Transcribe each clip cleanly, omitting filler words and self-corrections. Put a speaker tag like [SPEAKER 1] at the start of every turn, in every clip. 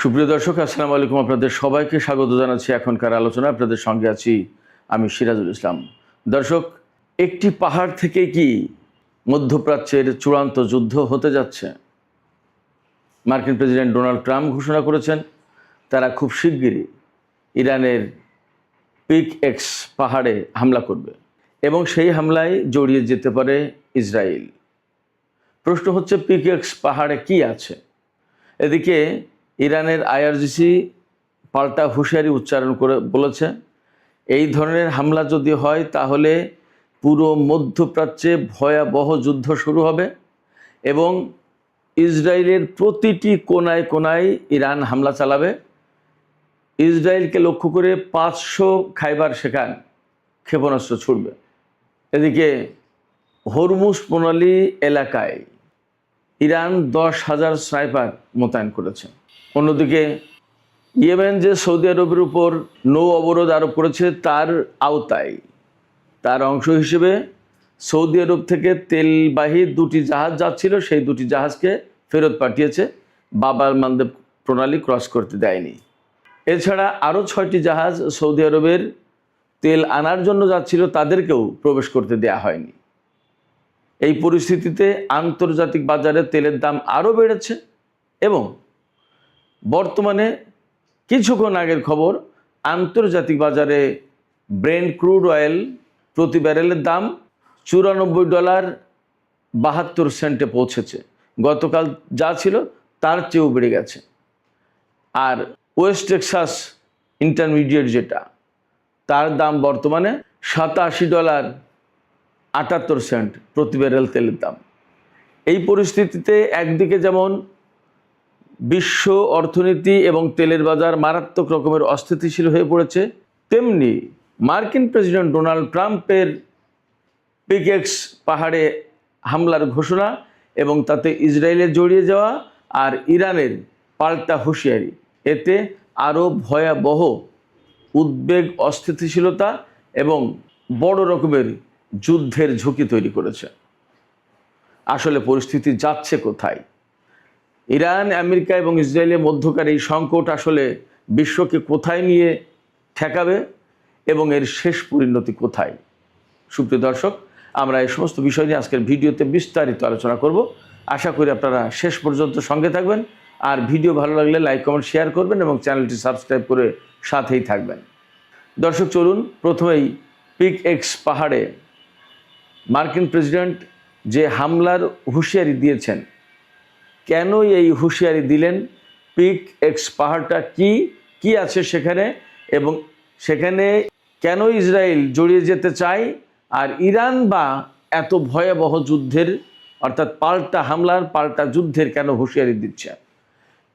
[SPEAKER 1] সুপ্রিয় দর্শক, আসসালামু আলাইকুম। আপনাদের সবাইকে স্বাগত জানাচ্ছি এখনকার আলোচনা। আপনাদের সঙ্গে আছি আমি সিরাজুল ইসলাম। দর্শক, একটি পাহাড় থেকে কি মধ্যপ্রাচ্যের চূড়ান্ত যুদ্ধ হতে যাচ্ছে? মার্কিন প্রেসিডেন্ট ডোনাল্ড ট্রাম্প ঘোষণা করেছেন তারা খুব শিগগিরই ইরানের পিক এক্স পাহাড়ে হামলা করবে এবং সেই হামলায় জড়িয়ে যেতে পারে ইসরায়েল। প্রশ্ন হচ্ছে, পিক এক্স পাহাড়ে কি আছে? এদিকে ইরানের আইআরজিসি পাল্টা হুঁশিয়ারি উচ্চারণ করে বলেছে, এই ধরনের হামলা যদি হয় তাহলে পুরো মধ্যপ্রাচ্যে ভয়াবহ যুদ্ধ শুরু হবে এবং ইসরায়েলের প্রতিটি কোনায় কোনায় ইরান হামলা চালাবে। ইসরায়েলকে লক্ষ্য করে 500 খাইবার শেখান ক্ষেপণাস্ত্র ছুড়বে। এদিকে হরমুজ প্রণালী এলাকায় ইরান 10,000 স্নাইপার মোতায়েন করেছে। অন্যদিকে ইয়েমেন যে সৌদি আরবের উপর নৌ অবরোধ আরোপ করেছে তার আওতায় তার অংশ হিসেবে সৌদি আরব থেকে তেলবাহী 2টি জাহাজ যাচ্ছিল, সেই 2টি জাহাজকে ফেরত পাঠিয়েছে। বাব আল মানদেব প্রণালী ক্রস করতে দেয়নি। এছাড়া আরও 6টি জাহাজ সৌদি আরবের তেল আনার জন্য যাচ্ছিল, তাদেরকেও প্রবেশ করতে দেয়া হয়নি। এই পরিস্থিতিতে আন্তর্জাতিক বাজারে তেলের দাম আরও বেড়েছে এবং বর্তমানে কিছুক্ষণ আগের খবর, আন্তর্জাতিক বাজারে ব্রেন্ট ক্রুড অয়েল প্রতি ব্যারেলের দাম $94.72 পৌঁছেছে। গতকাল যা ছিল তার চেয়েও বেড়ে গেছে। আর ওয়েস্ট টেক্সাস ইন্টারমিডিয়েট যেটা, তার দাম বর্তমানে $87.78 প্রতি ব্যারেল তেলের দাম। এই পরিস্থিতিতে একদিকে যেমন বিশ্ব অর্থনীতি এবং তেলের বাজার মারাত্মক রকমের অস্থিতিশীল হয়ে পড়েছে, তেমনি মার্কিন প্রেসিডেন্ট ডোনাল্ড ট্রাম্পের পিক এক্স পাহাড়ে হামলার ঘোষণা এবং তাতে ইসরায়েলের জড়িয়ে যাওয়া আর ইরানের পাল্টা হুঁশিয়ারি, এতে আরও ভয়াবহ উদ্বেগ, অস্থিতিশীলতা এবং বড় রকমের যুদ্ধের ঝুঁকি তৈরি করেছে। আসলে পরিস্থিতি যাচ্ছে কোথায়? ইরান, আমেরিকা এবং ইসরায়েলের মধ্যকার এই সংকট আসলে বিশ্বকে কোথায় নিয়ে ঠেকাবে এবং এর শেষ পরিণতি কোথায়? সুপ্রিয় দর্শক, আমরা এই সমস্ত বিষয় নিয়ে আজকের ভিডিওতে বিস্তারিত আলোচনা করব। আশা করি আপনারা শেষ পর্যন্ত সঙ্গে থাকবেন। আর ভিডিও ভালো লাগলে লাইক, কমেন্ট, শেয়ার করবেন এবং চ্যানেলটি সাবস্ক্রাইব করে সাথেই থাকবেন। দর্শক, চলুন প্রথমেই পিক এক্স পাহাড়ে মার্কিন প্রেসিডেন্ট যে হামলার হুঁশিয়ারি দিয়েছেন, কেন এই হুঁশিয়ারি দিলেন, পিক এক্স পাহাড়টা কি আছে সেখানে এবং সেখানে কেন ইসরায়েল জড়িয়ে যেতে চায়, আর ইরান বা এত ভয়াবহ যুদ্ধের অর্থাৎ পাল্টা হামলার, পাল্টা যুদ্ধের কেন হুঁশিয়ারি দিচ্ছে?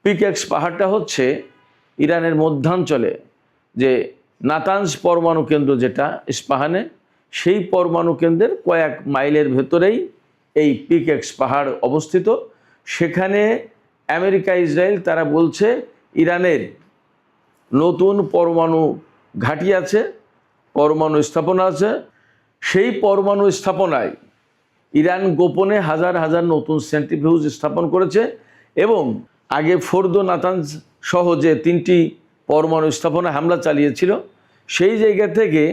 [SPEAKER 1] পিক এক্স পাহাড়টা হচ্ছে ইরানের মধ্যাঞ্চলে যে নাতানজ পরমাণু কেন্দ্র, যেটা ইস্পাহানে, সেই পরমাণু কেন্দ্রের কয়েক মাইলের ভেতরেই এই পিক এক্স পাহাড় অবস্থিত। সেখানে আমেরিকা, ইসরায়েল তারা বলছে ইরানের নতুন পরমাণু ঘাঁটি আছে, পরমাণু স্থাপনা আছে। সেই পরমাণু স্থাপনায় ইরান গোপনে হাজার হাজার নতুন সেন্ট্রিফিউজ স্থাপন করেছে এবং আগে ফোর্দো, নাতানজ সহ যে 3টি পরমাণু স্থাপনা হামলা চালিয়েছিল, সেই জায়গা থেকে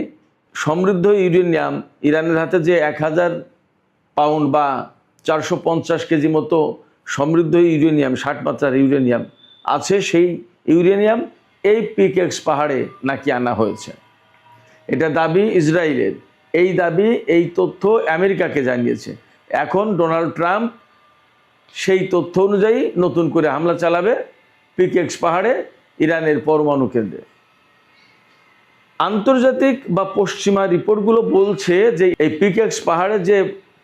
[SPEAKER 1] সমৃদ্ধ ইউরেনিয়াম, ইরানের হাতে যে 1000 পাউন্ড বা 450 কেজি মতো সমৃদ্ধ ইউরেনিয়াম, 60 মাত্রার ইউরেনিয়াম আছে, সেই ইউরেনিয়াম এই পিক এক্স পাহাড়ে নাকি আনা হয়েছে। এটা দাবি ইসরায়েলের। এই দাবি, এই তথ্য আমেরিকাকে জানিয়েছে। এখন ডোনাল্ড ট্রাম্প সেই তথ্য অনুযায়ী নতুন করে হামলা চালাবে পিক এক্স পাহাড়ে, ইরানের পরমাণু কেন্দ্রে। আন্তর্জাতিক বা পশ্চিমা রিপোর্টগুলো বলছে যে এই পিক এক্স পাহাড়ে যে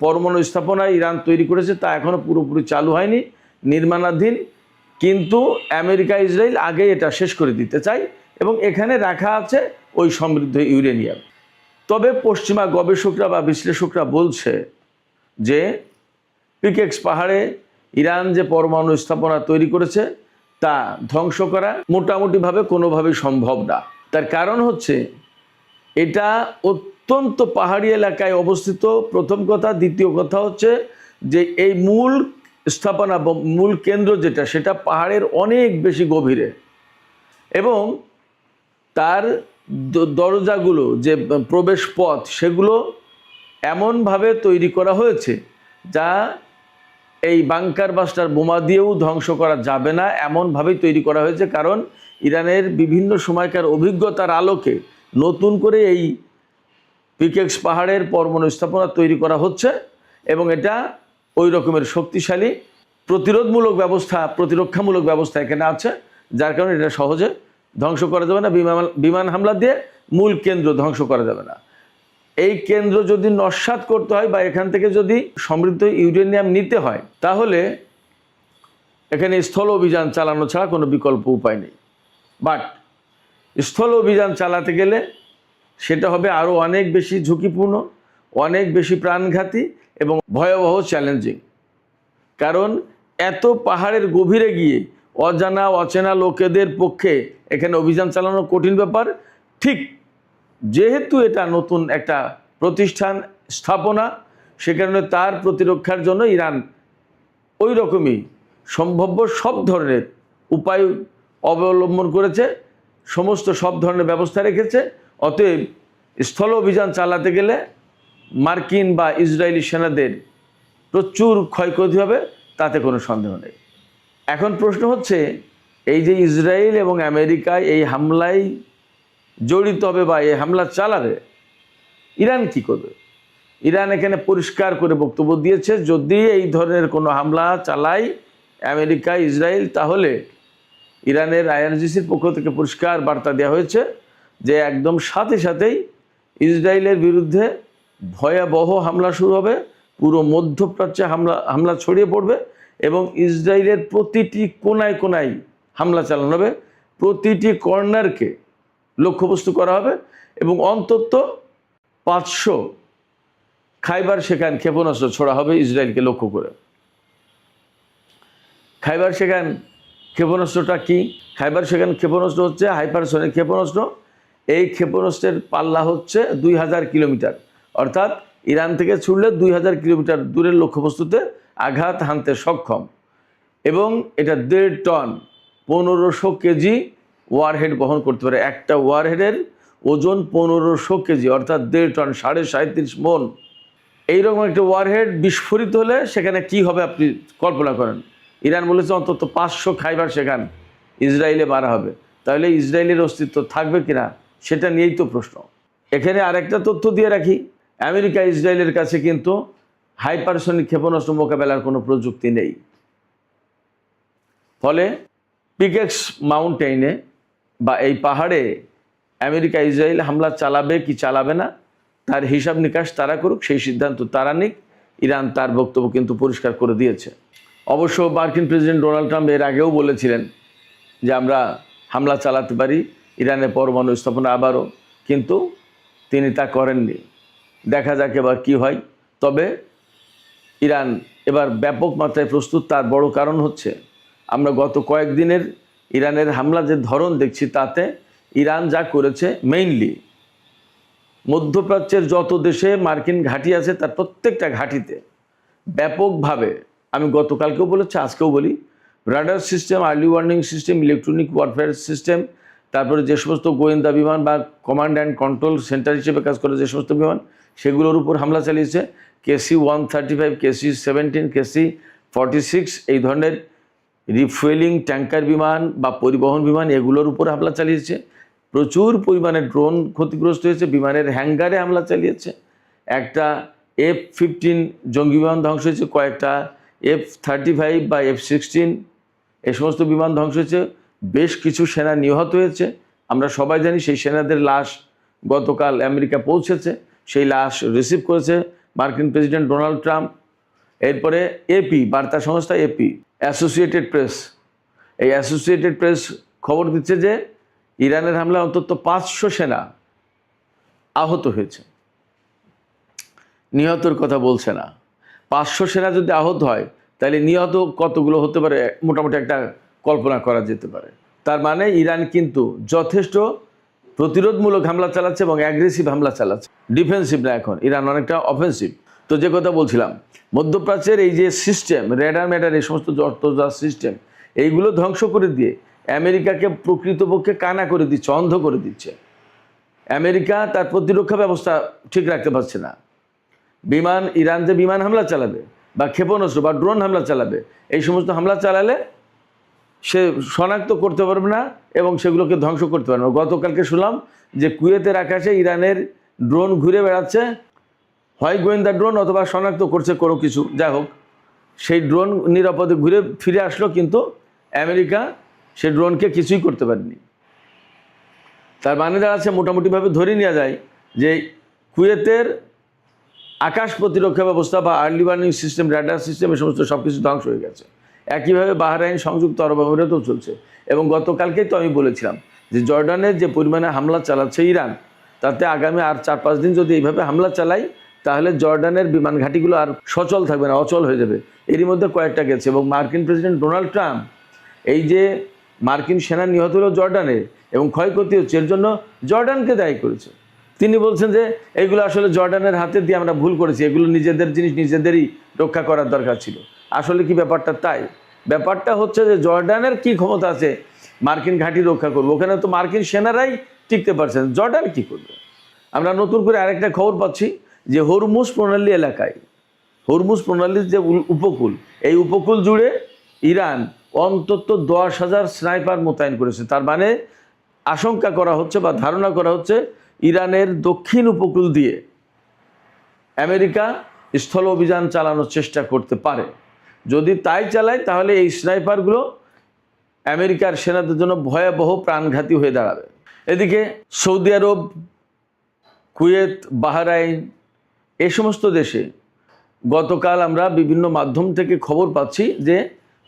[SPEAKER 1] পরমাণু স্থাপনা ইরান তৈরি করেছে তা এখনও পুরোপুরি চালু হয়নি, নির্মাণাধীন। কিন্তু আমেরিকা, ইসরায়েল আগে এটা শেষ করে দিতে চায় এবং এখানে রাখা আছে ওই সমৃদ্ধ ইউরেনিয়াম। তবে পশ্চিমা গবেষকরা বা বিশ্লেষকরা বলছে যে পিক এক্স পাহাড়ে ইরান যে পরমাণু স্থাপনা তৈরি করেছে তা ধ্বংস করা মোটামুটিভাবে কোনোভাবেই সম্ভব না। তার কারণ হচ্ছে এটা অত্যন্ত পাহাড়ি এলাকায় অবস্থিত, প্রথম কথা। দ্বিতীয় কথা হচ্ছে যে এই মূল স্থাপনা বা মূল কেন্দ্র যেটা, সেটা পাহাড়ের অনেক বেশি গভীরে, এবং তার দরজাগুলো যে প্রবেশ পথ সেগুলো এমনভাবে তৈরি করা হয়েছে যা এই বাংকার বাস্টার বোমা দিয়েও ধ্বংস করা যাবে না, এমনভাবেই তৈরি করা হয়েছে। কারণ ইরানের বিভিন্ন সময়কার অভিজ্ঞতার আলোকে নতুন করে এই পিকেক্স পাহাড়ের পরমাণু স্থাপনা তৈরি করা হচ্ছে, এবং এটা ওই রকমের শক্তিশালী প্রতিরক্ষামূলক ব্যবস্থা এখানে আছে, যার কারণে এটা সহজে ধ্বংস করা যাবে না। বিমান হামলা দিয়ে মূল কেন্দ্র ধ্বংস করা যাবে না। এই কেন্দ্র যদি নস্যাৎ করতে হয় বা এখান থেকে যদি সমৃদ্ধ ইউরেনিয়াম নিতে হয়, তাহলে এখানে স্থল অভিযান চালানো ছাড়া কোনো বিকল্প উপায় নেই। বাট স্থল অভিযান চালাতে গেলে সেটা হবে আরও অনেক বেশি ঝুঁকিপূর্ণ, অনেক বেশি প্রাণঘাতী এবং ভয়াবহ চ্যালেঞ্জিং। কারণ এত পাহাড়ের গভীরে গিয়ে অজানা অচেনা লোকেদের পক্ষে এখানে অভিযান চালানো কঠিন ব্যাপার। ঠিক যেহেতু এটা নতুন একটা প্রতিষ্ঠান স্থাপনা, সে কারণে তার প্রতিরক্ষার জন্য ইরান ওই রকমই সম্ভাব্য সব ধরনের উপায় অবলম্বন করেছে, সব ধরনের ব্যবস্থা রেখেছে। অতএব স্থল অভিযান চালাতে গেলে মার্কিন বা ইসরায়েলি সেনাদের প্রচুর ক্ষয়ক্ষতি হবে, তাতে কোনো সন্দেহ নেই। এখন প্রশ্ন হচ্ছে, এই যে ইসরায়েল এবং আমেরিকায় এই হামলায় জড়িত হবে বা এই হামলা চালাবে, ইরান কি করবে? ইরান এখানে পরিষ্কার করে বক্তব্য দিয়েছে, যদি এই ধরনের কোনো হামলা চালায় আমেরিকা ইসরায়েল, তাহলে ইরানের আইআরজিসির পক্ষ থেকে পরিষ্কার বার্তা দেওয়া হয়েছে যে একদম সাথে সাথেই ইসরায়েলের বিরুদ্ধে ভয়াবহ হামলা শুরু হবে, পুরো মধ্যপ্রাচ্যে হামলা ছড়িয়ে পড়বে, এবং ইসরায়েলের প্রতিটি কোনায় কোনায় হামলা চালানো হবে, প্রতিটি কর্নারকে লক্ষ্যবস্তু করা হবে, এবং অন্তত 500 খাইবার শেখান ক্ষেপণাস্ত্র ছোড়া হবে ইসরায়েলকে লক্ষ্য করে। খাইবার শেখান ক্ষেপণাস্ত্রটা কি? খাইবার শেখান ক্ষেপণাস্ত্র হচ্ছে হাইপারসনিক ক্ষেপণাস্ত্র। এই ক্ষেপণাস্ত্রের পাল্লা হচ্ছে 2000 কিলোমিটার, অর্থাৎ ইরান থেকে ছুড়লে 2000 কিলোমিটার দূরের লক্ষ্যবস্তুতে আঘাত হানতে সক্ষম, এবং এটা 1.5 টন 1500 কেজি ওয়ারহেড বহন করতে পারে। একটা ওয়ারহেডের ওজন 1500 কেজি, অর্থাৎ 1.5 টন 37.5 মন। এইরকম একটা ওয়ারহেড বিস্ফোরিত হলে সেখানে কি হবে আপনি কল্পনা করেন। ইরান বলেছে অন্তত 500 খাইবার শেখান ইসরায়েলে মারা হবে। তাহলে ইসরায়েলের অস্তিত্ব থাকবে কিনা সেটা নিয়েই তো প্রশ্ন। এখানে আরেকটা তথ্য দিয়ে রাখি, আমেরিকা ইসরায়েলের কাছে কিন্তু হাইপারসনিক ক্ষেপণাস্ত্র মোকাবেলার কোনো প্রযুক্তি নেই। ফলে পিকেক্স মাউন্টেইনে বা এই পাহাড়ে আমেরিকা ইসরায়েল হামলা চালাবে কি চালাবে না তার হিসাব নিকাশ তারা করুক, সেই সিদ্ধান্ত তারা নিক। ইরান তার বক্তব্য কিন্তু পরিষ্কার করে দিয়েছে। অবশ্য মার্কিন প্রেসিডেন্ট ডোনাল্ড ট্রাম্প এর আগেও বলেছিলেন যে আমরা হামলা চালাতে পারি ইরানের পরমাণু স্থাপনা আবারও, কিন্তু তিনি তা করেননি। দেখা যাক এবার কী হয়। তবে ইরান এবার ব্যাপক মাত্রায় প্রস্তুত। তার বড় কারণ হচ্ছে আমরা গত কয়েকদিনের ইরানের হামলা যে ধরন দেখছি, তাতে ইরান যা করেছে, মেইনলি মধ্যপ্রাচ্যের যত দেশে মার্কিন ঘাঁটি আছে তার প্রত্যেকটা ঘাঁটিতে ব্যাপকভাবে, আমি গতকালকেও বলেছি আজকেও বলি, radar system, early warning system, electronic warfare system, তারপরে যে সমস্ত গোয়েন্দা বিমান বা কমান্ড অ্যান্ড কন্ট্রোল সেন্টার হিসেবে কাজ করে যে সমস্ত বিমান, সেগুলোর উপর হামলা চালিয়েছে। KC-135, KC-17, KC-46 এই ধরনের রিফুয়েলিং ট্যাঙ্কার বিমান বা পরিবহন বিমান, এগুলোর উপর হামলা চালিয়েছে। প্রচুর পরিমাণে ড্রোন ক্ষতিগ্রস্ত হয়েছে, বিমানের হ্যাঙ্গারে হামলা চালিয়েছে। একটা F-15 জঙ্গি বিমান ধ্বংস হয়েছে, কয়েকটা F-35 বা F-16 এই সমস্ত বিমান ধ্বংস হয়েছে। বেশ কিছু সেনা নিহত হয়েছে। আমরা সবাই জানি সেই সেনাদের লাশ গতকাল আমেরিকা পৌঁছেছে, সেই লাশ রিসিভ করেছে মার্কিন প্রেসিডেন্ট ডোনাল্ড ট্রাম্প। এরপরে AP বার্তা সংস্থা AP, অ্যাসোসিয়েটেড প্রেস, এই অ্যাসোসিয়েটেড প্রেস খবর দিচ্ছে যে ইরানের হামলায় অন্তত 500 সেনা আহত হয়েছে। নিহতর কথা বলছে না। 500 সেনা যদি আহত হয় তাহলে নিহত কতগুলো হতে পারে মোটামুটি একটা কল্পনা করা যেতে পারে। তার মানে ইরান কিন্তু যথেষ্ট প্রতিরোধমূলক হামলা চালাচ্ছে এবং অ্যাগ্রেসিভ হামলা চালাচ্ছে, ডিফেন্সিভ না। এখন ইরান অনেকটা অফেন্সিভ। তো যে কথা বলছিলাম, মধ্যপ্রাচ্যের এই যে সিস্টেম, রেডার ম্যাডার, এই সমস্ত যা সিস্টেম, এইগুলো ধ্বংস করে দিয়ে আমেরিকাকে প্রকৃতপক্ষে কানা করে দিচ্ছে, অন্ধ করে দিচ্ছে। আমেরিকা তার প্রতিরক্ষা ব্যবস্থা ঠিক রাখতে পারছে না। ইরান যে বিমান হামলা চালাবে বা ক্ষেপণাস্ত্র বা ড্রোন হামলা চালাবে, এই সমস্ত হামলা চালালে সে শনাক্ত করতে পারবে না এবং সেগুলোকে ধ্বংস করতে পারবে না। গতকালকে শুনলাম যে কুয়েতের আকাশে ইরানের ড্রোন ঘুরে বেড়াচ্ছে, হয় গোয়েন্দা ড্রোন অথবা শনাক্ত করছে কোনো কিছু, যাই হোক সেই ড্রোন নিরাপদে ঘুরে ফিরে আসলো, কিন্তু আমেরিকা সেই ড্রোনকে কিছুই করতে পারেনি। তার মানে দাঁড়াচ্ছে, মোটামুটিভাবে ধরে নেওয়া যায় যে কুয়েতের আকাশ প্রতিরক্ষা ব্যবস্থা বা early warning system, radar system, এই সমস্ত সব কিছু ধ্বংস হয়ে গেছে। একইভাবে বাহরাইন, সংযুক্ত আরব আমিরাতেও চলছে। এবং গতকালকেই তো আমি বলেছিলাম যে জর্ডানের যে পরিমাণে হামলা চালাচ্ছে ইরান, তাতে আগামী আর 4-5 দিন যদি এইভাবে হামলা চালায়, তাহলে জর্ডানের বিমান ঘাঁটিগুলো আর সচল থাকবে না, অচল হয়ে যাবে। এরই মধ্যে কয়েকটা গেছে। এবং মার্কিন প্রেসিডেন্ট ডোনাল্ড ট্রাম্প, এই যে মার্কিন সেনা নিহত হলো জর্ডানে এবং ক্ষয়ক্ষতি হচ্ছে, এর জন্য জর্ডানকে দায়ী করেছে। তিনি বলছেন যে এগুলো আসলে জর্ডানের হাতে দিয়ে আমরা ভুল করেছি, এগুলো নিজেদের জিনিস নিজেদেরই রক্ষা করার দরকার ছিল। আসলে কি ব্যাপারটা তাই? ব্যাপারটা হচ্ছে যে জর্ডানের কি ক্ষমতা আছে মার্কিন ঘাঁটি রক্ষা করবে? ওখানে তো মার্কিন সেনারাই টিকতে পারছেন, জর্ডান কি করবে? আমরা নতুন করে আরেকটা খবর পাচ্ছি যে হরমুজ প্রণালী এলাকায়, হরমুজ প্রণালীর যে উপকূল, এই উপকূল জুড়ে ইরান অন্তত 10,000 স্নাইপার মোতায়েন করেছে। তার মানে আশঙ্কা করা হচ্ছে বা ধারণা করা হচ্ছে ইরানের দক্ষিণ উপকূল দিয়ে আমেরিকা স্থল অভিযান চালানোর চেষ্টা করতে পারে। যদি তাই চালায়, তাহলে এই স্নাইপারগুলো আমেরিকার সেনাদের জন্য ভয়াবহ প্রাণঘাতী হয়ে দাঁড়াবে। এদিকে সৌদি আরব, কুয়েত, বাহরাইন, এই সমস্ত দেশে গতকাল আমরা বিভিন্ন মাধ্যম থেকে খবর পাচ্ছি যে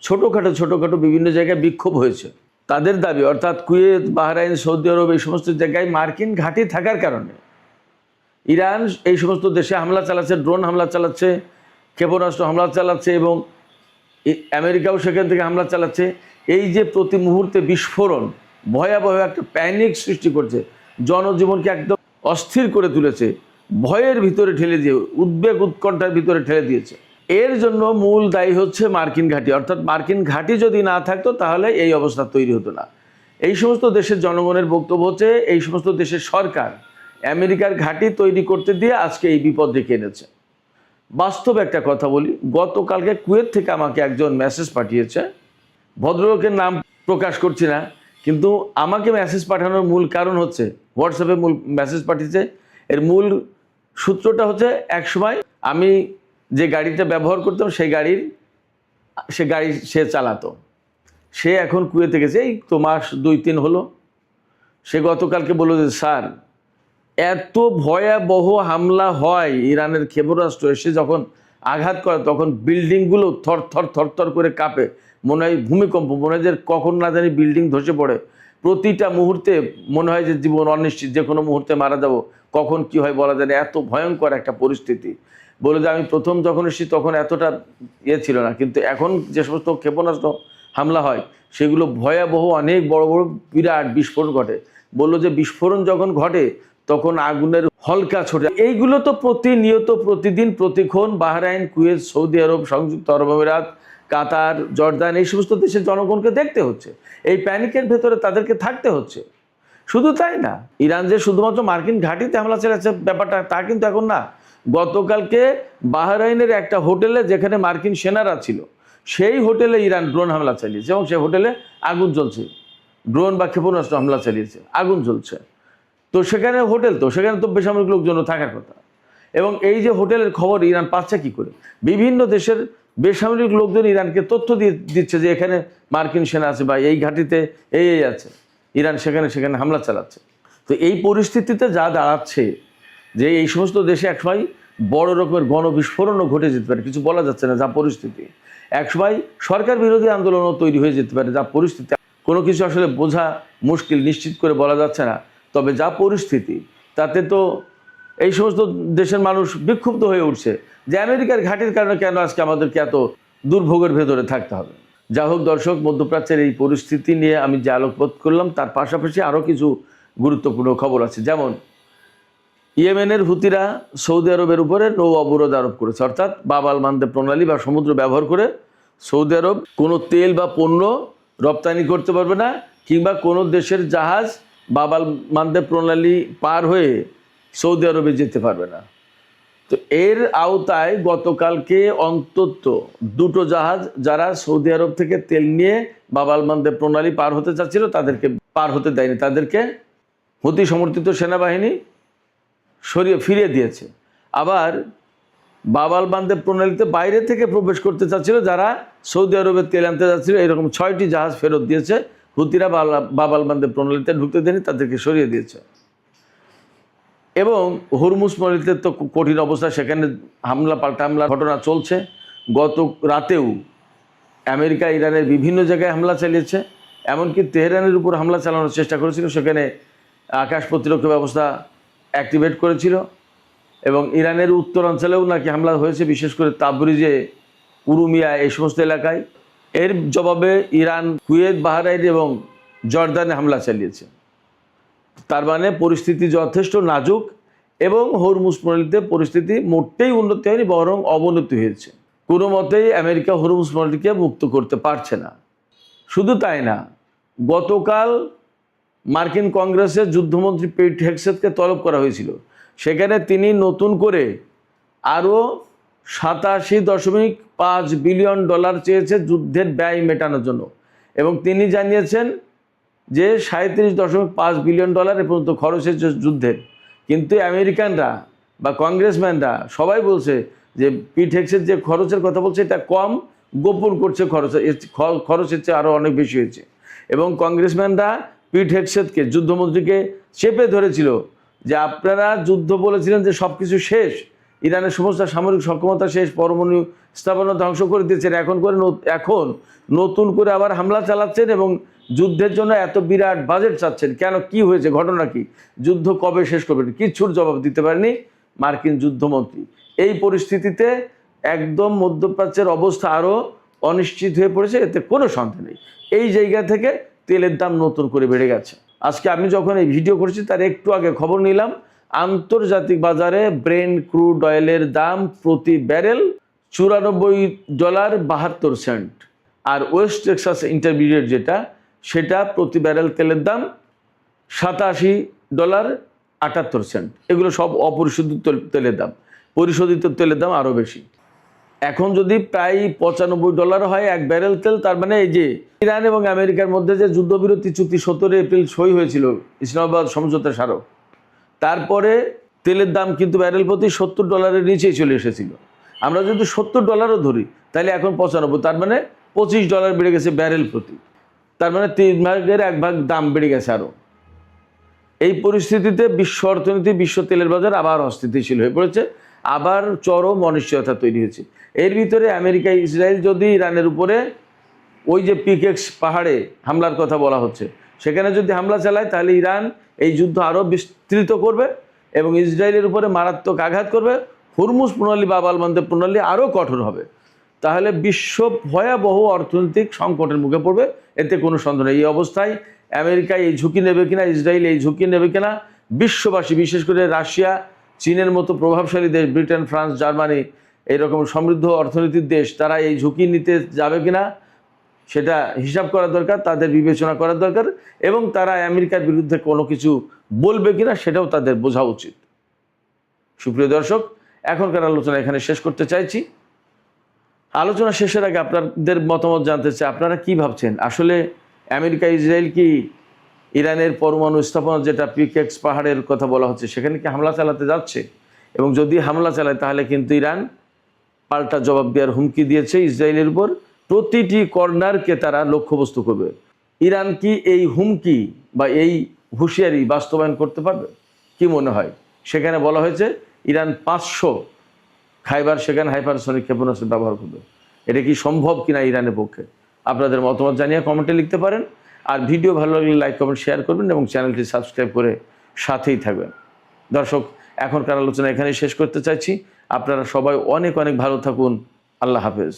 [SPEAKER 1] ছোটোখাটো বিভিন্ন জায়গায় বিক্ষোভ হয়েছে। তাদের দাবি, অর্থাৎ কুয়েত, বাহরাইন, সৌদি আরব, এই সমস্ত জায়গায় মার্কিন ঘাঁটি থাকার কারণে ইরান এই সমস্ত দেশে হামলা চালাচ্ছে, ড্রোন হামলা চালাচ্ছে, ক্ষেপণাস্ত্র হামলা চালাচ্ছে এবং আমেরিকাও সেখান থেকে হামলা চালাচ্ছে। এই যে প্রতি মুহূর্তে বিস্ফোরণ ভয়াবহ একটা প্যানিক সৃষ্টি করছে, জনজীবনকে একদম অস্থির করে তুলেছে, ভয়ের ভিতরে ঠেলে দিয়ে, উদ্বেগ উৎকণ্ঠার ভিতরে ঠেলে দিয়েছে। এর জন্য মূল দায়ী হচ্ছে মার্কিন ঘাঁটি। অর্থাৎ মার্কিন ঘাঁটি যদি না থাকতো, তাহলে এই অবস্থা তৈরি হতো না। এই সমস্ত দেশের জনগণের বক্তব্য হচ্ছে এই সমস্ত দেশের সরকার আমেরিকার ঘাঁটি তৈরি করতে দিয়ে আজকে এই বিপদ ডেকে এনেছে। বাস্তব একটা কথা বলি, গতকালকে কুয়েত থেকে আমাকে একজন মেসেজ পাঠিয়েছে, ভদ্রলোকের নাম প্রকাশ করছি না, কিন্তু আমাকে মেসেজ পাঠানোর মূল কারণ হচ্ছে, হোয়াটসঅ্যাপে মূল মেসেজ পাঠিয়েছে, এর মূল সূত্রটা হচ্ছে, একসময় আমি যে গাড়িটা ব্যবহার করতাম সে গাড়ি সে চালাতো, সে এখন কুয়েতে গেছে, এই তো মাস 2-3 হলো। সে গতকালকে বলল যে স্যার, এত ভয়াবহ হামলা হয়, ইরানের ক্ষেপণাস্ত্র এসে যখন আঘাত করে তখন বিল্ডিংগুলো থর করে কাঁপে, মনে হয় ভূমিকম্প, মনে হয় যে কখন না জানি বিল্ডিং ধসে পড়ে। প্রতিটা মুহূর্তে মনে হয় যে জীবন অনিশ্চিত, যে কোনো মুহূর্তে মারা যাব, কখন কি হয় বলা যায় না, এত ভয়ঙ্কর একটা পরিস্থিতি। বলে যে আমি প্রথম যখন এসেছি তখন এতটা ছিল না, কিন্তু এখন যে সমস্ত ক্ষেপণাস্ত্র হামলা হয় সেগুলো ভয়াবহ, অনেক বড় বড় বিরাট বিস্ফোরণ ঘটে। বললো যে বিস্ফোরণ যখন ঘটে তখন আগুনের হলকা ছোটে। এইগুলো তো প্রতিনিয়ত, প্রতিদিন, প্রতিক্ষণ বাহরাইন, কুয়েত, সৌদি আরব, সংযুক্ত আরব আমিরাত, কাতার, জর্দান, এই সমস্ত দেশের জনগণকে দেখতে হচ্ছে, এই প্যানিকের ভেতরে তাদেরকে থাকতে হচ্ছে। শুধু তাই না, ইরান যে শুধুমাত্র মার্কিন ঘাঁটিতে হামলা চালাচ্ছে ব্যাপারটা তা কিন্তু এখন না। গতকালকে বাহরাইনের একটা হোটেলে, যেখানে মার্কিন সেনারা ছিল, সেই হোটেলে ইরান ড্রোন হামলা চালিয়েছে এবং সেই হোটেলে আগুন জ্বলছে। ড্রোন বা ক্ষেপণাস্ত্র হামলা চালিয়েছে, আগুন জ্বলছে। তো সেখানে হোটেল, তো সেখানে তো বেসামরিক লোকজন থাকার কথা। এবং এই যে হোটেলের খবর ইরান পাচ্ছে কি করে? বিভিন্ন দেশের বেসামরিক লোকজন ইরানকে তথ্য দিচ্ছে যে এখানে মার্কিন সেনা আছে বা এই ঘাঁটিতে এই আছে, ইরান সেখানে হামলা চালাচ্ছে। তো এই পরিস্থিতিতে যা দাঁড়াচ্ছে যে এই সমস্ত দেশে একসময় বড় রকমের গণবিস্ফোরণও ঘটে যেতে পারে, কিছু বলা যাচ্ছে না যা পরিস্থিতি। একসময় সরকার বিরোধী আন্দোলনও তৈরি হয়ে যেতে পারে যা পরিস্থিতি। কোনো কিছু আসলে বোঝা মুশকিল, নিশ্চিত করে বলা যাচ্ছে না। তবে যা পরিস্থিতি, তাতে তো এই সমস্ত দেশের মানুষ বিক্ষুব্ধ হয়ে উঠছে যে আমেরিকার ঘাঁটির কারণে কেন আজকে আমাদেরকে এত দুর্ভোগের ভেতরে থাকতে হবে। যা হোক দর্শক, মধ্যপ্রাচ্যের এই পরিস্থিতি নিয়ে আমি যে আলোকপাত করলাম, তার পাশাপাশি আরও কিছু গুরুত্বপূর্ণ খবর আছে। যেমন ইয়েমেনের হুতিরা সৌদি আরবের উপরে নৌ অবরোধ আরোপ করেছে, অর্থাৎ বাব আল মানদেব প্রণালী বা সমুদ্র ব্যবহার করে সৌদি আরব কোনো তেল বা পণ্য রপ্তানি করতে পারবে না, কিংবা কোনো দেশের জাহাজ বাব আল মানদেব প্রণালী পার হয়ে সৌদি আরবে যেতে পারবে না। তো এর আওতায় গতকালকে অন্তত 2টো জাহাজ যারা সৌদি আরব থেকে তেল নিয়ে বাব আল মানদেব প্রণালী পার হতে চাচ্ছিল তাদেরকে পার হতে দেয়নি, তাদেরকে হুতি সমর্থিত সেনাবাহিনী ফিরিয়ে দিয়েছে। আবার বাব আল মানদেব প্রণালীতে বাইরে থেকে প্রবেশ করতে চাচ্ছিল যারা সৌদি আরবে তেল আনতে যাচ্ছিল, এরকম 6টি জাহাজ ফেরত দিয়েছে হুতিরা। বাব আল মানদেব প্রণালীতে ঢুকতে দেয়নি, তাদেরকে সরিয়ে দিয়েছে। এবং হরমুজ প্রণালীতে তো কঠিন অবস্থা, সেখানে পাল্টা হামলা ঘটনা চলছে। গত রাতেও আমেরিকা ইরানের বিভিন্ন জায়গায় হামলা চালিয়েছে, এমনকি তেহরানের উপর হামলা চালানোর চেষ্টা করেছিল, সেখানে আকাশ প্রতিরক্ষা ব্যবস্থা অ্যাক্টিভেট করেছিল। এবং ইরানের উত্তরাঞ্চলেও নাকি হামলা হয়েছে, বিশেষ করে তাবরিজে, উরুমিয়া, এই সমস্ত এলাকায়। এর জবাবে ইরান কুয়েত, বাহরাইন এবং জর্দানে হামলা চালিয়েছে। তার মানে পরিস্থিতি যথেষ্ট নাজুক এবং হরমুজ প্রণালীতে পরিস্থিতি মোটেই উন্নতি হয়নি, বরং অবনতি হয়েছে। কোনো মতেই আমেরিকা হরমুজ প্রণালীকে মুক্ত করতে পারছে না। শুধু তাই না, গতকাল মার্কিন কংগ্রেসে যুদ্ধমন্ত্রী পিট হেগসেথকে তলব করা হয়েছিল, সেখানে তিনি নতুন করে আরও $87.5 বিলিয়ন চেয়েছে যুদ্ধের ব্যয় মেটানোর জন্য। এবং তিনি জানিয়েছেন যে $37.5 বিলিয়ন এ পর্যন্ত খরচ হয়েছে যুদ্ধের। কিন্তু আমেরিকানরা বা কংগ্রেসম্যানরা সবাই বলছে যে পিট হেগসেথ যে খরচের কথা বলছে এটা কম, গোপন করছে, খরচের চেয়ে আরও অনেক বেশি হয়েছে। এবং কংগ্রেসম্যানরা পিট হেগসেথকে, যুদ্ধমন্ত্রীকে, চেপে ধরেছিল যে আপনারা যুদ্ধ বলেছিলেন যে সব কিছু শেষ, ইরানের সমস্ত সামরিক সক্ষমতা শেষ, পরমাণু স্থাপনা ধ্বংস করে দিয়েছেন, এখন নতুন করে আবার হামলা চালাচ্ছেন এবং যুদ্ধের জন্য এত বিরাট বাজেট চাচ্ছেন কেন? কি হয়েছে? ঘটনা কি? যুদ্ধ কবে শেষ করবেন? কিচ্ছুর জবাব দিতে পারেনি মার্কিন যুদ্ধমন্ত্রী। এই পরিস্থিতিতে একদম মধ্যপ্রাচ্যের অবস্থা আরও অনিশ্চিত হয়ে পড়েছে, এতে কোনো সন্দেহ নেই। এই জায়গা থেকে তেলের দাম নতুন করে বেড়ে গেছে। আজকে আমি যখন এই ভিডিও করছি তার একটু আগে খবর নিলাম, আন্তর্জাতিক বাজারে ব্রেন্ট ক্রুড অয়েলের দাম প্রতি ব্যারেল $94.72, আর ওয়েস্ট টেক্সাস ইন্টারমিডিয়েট যেটা, সেটা প্রতি ব্যারেল তেলের দাম $87.78। এগুলো সব অপরিশোধিত তেলের দাম, পরিশোধিত তেলের দাম আরও বেশি। এখন যদি প্রায় $95 হয় এক ব্যারেল তেল, তার মানে এই যে ইরান এবং আমেরিকার মধ্যে যে যুদ্ধবিরতি চুক্তি 17 এপ্রিল সই হয়েছিল ইসলামাবাদ সমঝোতা স্মারক, তারপরে তেলের দাম কিন্তু ব্যারেল প্রতি $70 নিচেই চলে এসেছিল। আমরা যদি $70 ধরি তাহলে এখন 95, তার মানে $25 বেড়ে গেছে ব্যারেল প্রতি। তার মানে 3 ভাগের 1 ভাগ দাম বেড়ে গেছে আরও। এই পরিস্থিতিতে বিশ্ব অর্থনীতি, বিশ্ব তেলের বাজার আবার অস্থিতিশীল হয়ে পড়েছে, আবার চরম অনিশ্চয়তা তৈরি হয়েছে। এর ভিতরে আমেরিকা, ইসরায়েল যদি ইরানের উপরে ওই যে পিকেক্স পাহাড়ে হামলার কথা বলা হচ্ছে, সেখানে যদি হামলা চালায় তাহলে ইরান এই যুদ্ধ আরও বিস্তৃত করবে এবং ইসরায়েলের উপরে মারাত্মক আঘাত করবে। হরমুজ প্রণালী, বাব আল মানদেব প্রণালী আরও কঠোর হবে। তাহলে বিশ্ব ভয়াবহ অর্থনৈতিক সংকটের মুখে পড়বে, এতে কোনো সন্দেহ নেই। এই অবস্থায় আমেরিকা এই ঝুঁকি নেবে কিনা, ইসরায়েল এই ঝুঁকি নেবে কিনা, বিশ্ববাসী, বিশেষ করে রাশিয়া, চীনের মতো প্রভাবশালী দেশ, ব্রিটেন, ফ্রান্স, জার্মানি, এইরকম সমৃদ্ধ অর্থনীতির দেশ, তারা এই ঝুঁকি নিতে যাবে কিনা সেটা হিসাব করা দরকার, তাদের বিবেচনা করা দরকার। এবং তারা আমেরিকার বিরুদ্ধে কোনো কিছু বলবে কিনা সেটাও তাদের বোঝা উচিত। সুপ্রিয় দর্শক, এখনকার আলোচনা এখানে শেষ করতে চাইছি। আলোচনা শেষের আগে আপনাদের মতামত জানতে চাই, আপনারা কি ভাবছেন? আসলে আমেরিকা, ইসরায়েল কি ইরানের পরমাণু স্থাপনা, যেটা পিকেক্স পাহাড়ের কথা বলা হচ্ছে, সেখানে কি হামলা চালাতে যাচ্ছে? এবং যদি হামলা চালায় তাহলে কিন্তু ইরান পাল্টা জবাব দেওয়ার হুমকি দিয়েছে ইসরায়েলের উপর। প্রতিটি কর্নারকে তারা লক্ষ্যবস্তু করবে। ইরান কি এই হুমকি বা এই হুঁশিয়ারি বাস্তবায়ন করতে পারবে? কি মনে হয়? সেখানে বলা হয়েছে ইরান 500 খাইবার সেখানে হাইপারসনিক ক্ষেপণাস্ত্র ব্যবহার করবে। এটা কি সম্ভব কিনা ইরানের পক্ষে? আপনাদের মতামত জানিয়ে কমেন্টে লিখতে পারেন। আর ভিডিও ভালো লাগলে লাইক, কমেন্ট, শেয়ার করবেন এবং চ্যানেলটি সাবস্ক্রাইব করে সাথেই থাকবেন। দর্শক, এখনকার আলোচনা এখানেই শেষ করতে চাইছি। আপনারা সবাই অনেক অনেক ভালো থাকুন। আল্লাহ হাফেজ।